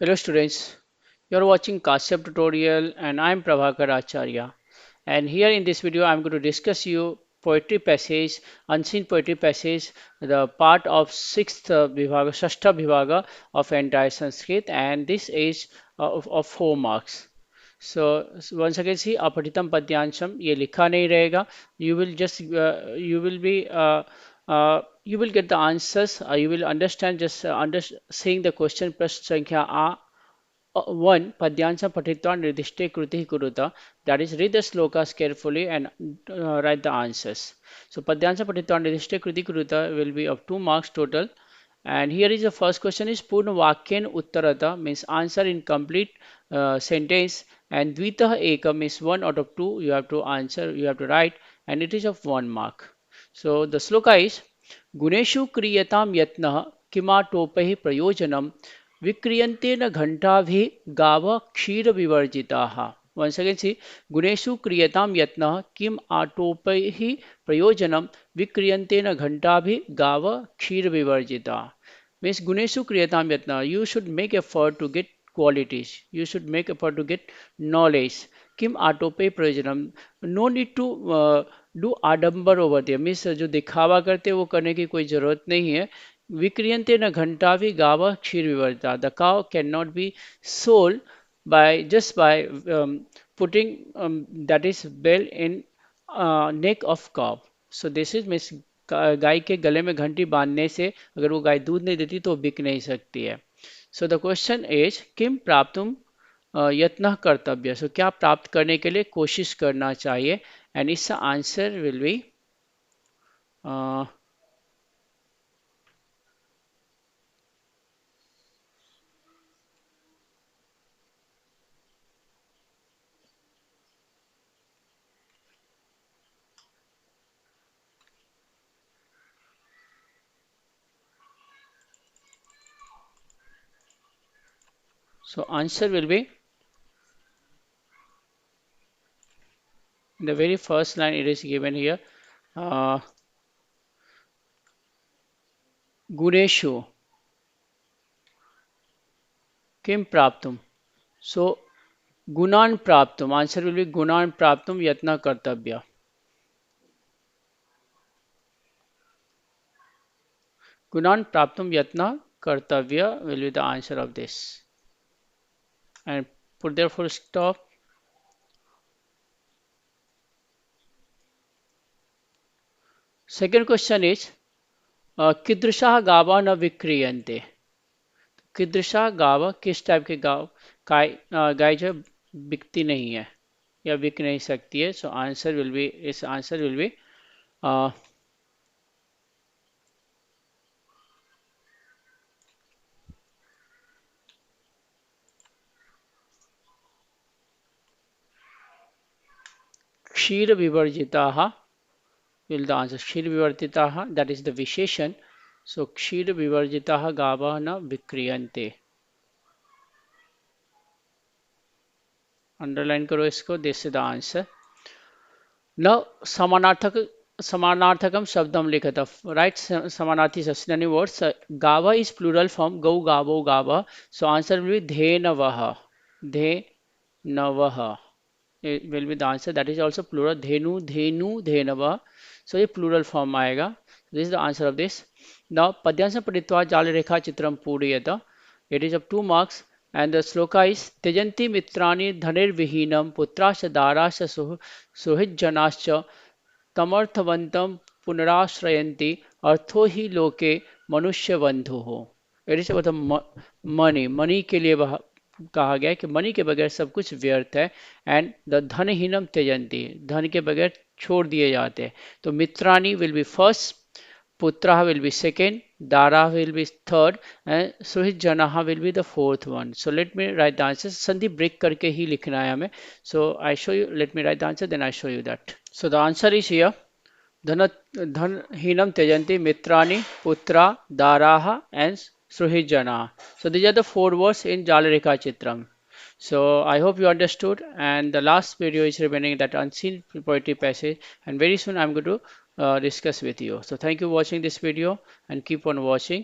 Hello students, you are watching Kashyap tutorial and I am Prabhakar Acharya. And here in this video I am going to discuss you poetry passage, unseen poetry passage, the part of 6th Vibhaga, Shashta Vibhaga of entire Sanskrit, and this is of 4 marks. So once again see अपठितम पद्यांशम ये लिखा नहीं रहेगा. You will just you will be you will get the answers. You will understand just seeing the question प्रश्न संख्या आ 1 padyansa patitva nirdishte kriti kuruta, that is read the slokas carefully and write the answers. So padyansa patitva nirdishte kriti kuruta will be of 2 marks total. And here is the first question is purna vakyan uttarata means answer in complete sentence, and dvitah ekam means 1 out of 2 you have to answer, you have to write, and it is of 1 mark. So the sloka is गुणेषु क्रियतां यत्नः किमाटोपैः प्रयोजनं विक्रियन्तेन घण्टाभिः गावः क्षीरविवर्जिताः. Once again see गुणेषु क्रियतां यत्नः किम आटोपैः प्रयोजनं विक्रियन्तेन घण्टाभिः गावः क्षीरविवर्जिताः. Means गुणेषु क्रियतां यत्नः, you should make effort to get qualities, you should make effort to get knowledge. किम आटोपे प्रयोजनम, नो नीड टू डू आडंबर ओवर देयर, मीन्स जो दिखावा करते वो करने की कोई जरूरत नहीं है. विक्रियंते न घंटा भी गावा क्षीर विवर्ता, द काव can not be sold by just by putting that is bell in neck of cow. So this is means गाय के गले में घंटी बांधने से अगर वो गाय दूध नहीं देती तो बिक नहीं सकती है. सो द क्वेश्चन इज किम प्राप्तुम यत्न कर्तव्य, सो क्या प्राप्त करने के लिए कोशिश करना चाहिए. एंड इसका answer will B so answer will be in the very first line it is given here, गुणेषु किम प्राप्तुम, so गुणान प्राप्तुम, आंसर विल बी गुणान प्राप्तुम यत्न कर्तव्य. गुणान प्राप्तुम यत्न कर्तव्य will be the answer of this, and put there full stop. Second question is कीदृशः गावः न विक्रियन्ते, कीदृशः गावः किस टाइप के गाव गाय गाय जो बिकती नहीं है या बिक नहीं सकती है. सो आंसर विल बी, इस आंसर विल बी क्षीर विवर्जिताः will the answer. क्षीर विवर्जिताः, that is the विशेषण. So क्षीर विवर्जिताः गावः न विक्रियन्ते, अंडरलाइन करो इसको, दिस इज द आंसर. न समानार्थकम शब्दम लिखत, राइट समानार्थी सस्टेनेटिव वर्ड्स. गावा इज प्लूरल फॉर्म, गौ गावो गावा. सो आंसर विल बी धेनवः, धेनवः will be the answer, that is also plural. धेनु धेनु धेनवः, so ये प्लूरल फॉर्म आएगा. This is the answer of this. Now पद्यांश पठित्वा जाल रेखा चित्रम पूरयत, it is of 2 marks. And the sloka is त्यजन्ति मित्राणि धनिर्विहीनं पुत्राश्च दाराश्च सुहृज्जनाश्च तमर्थवन्तं पुनराश्रयन्ति अर्थो हि लोके मनुष्य बंधुः. इट इज मतलब मनी, मनी के लिए कहा गया है कि मनी के बगैर सब कुछ व्यर्थ है. एंड द धनहीनम त्यजन्ति, धन के बगैर छोड़ दिए जाते हैं. तो मित्राणी विल बी फर्स्ट, पुत्रः will be second, Dara will be third, and Suhit will be the fourth one. So let me write the answer. संधि break करके ही लिखना है हमें. So I show you. Let me write the answer, then I show you that. So the answer is here. धनहीनम त्यजन्ति मित्राणि पुत्रा दाराः and Suhit. So these are the 4 words in Jalareka Chitram. So I hope you understood, and the last video is remaining, that unseen poetry passage, and very soon I'm going to discuss with you. So thank you for watching this video and keep on watching.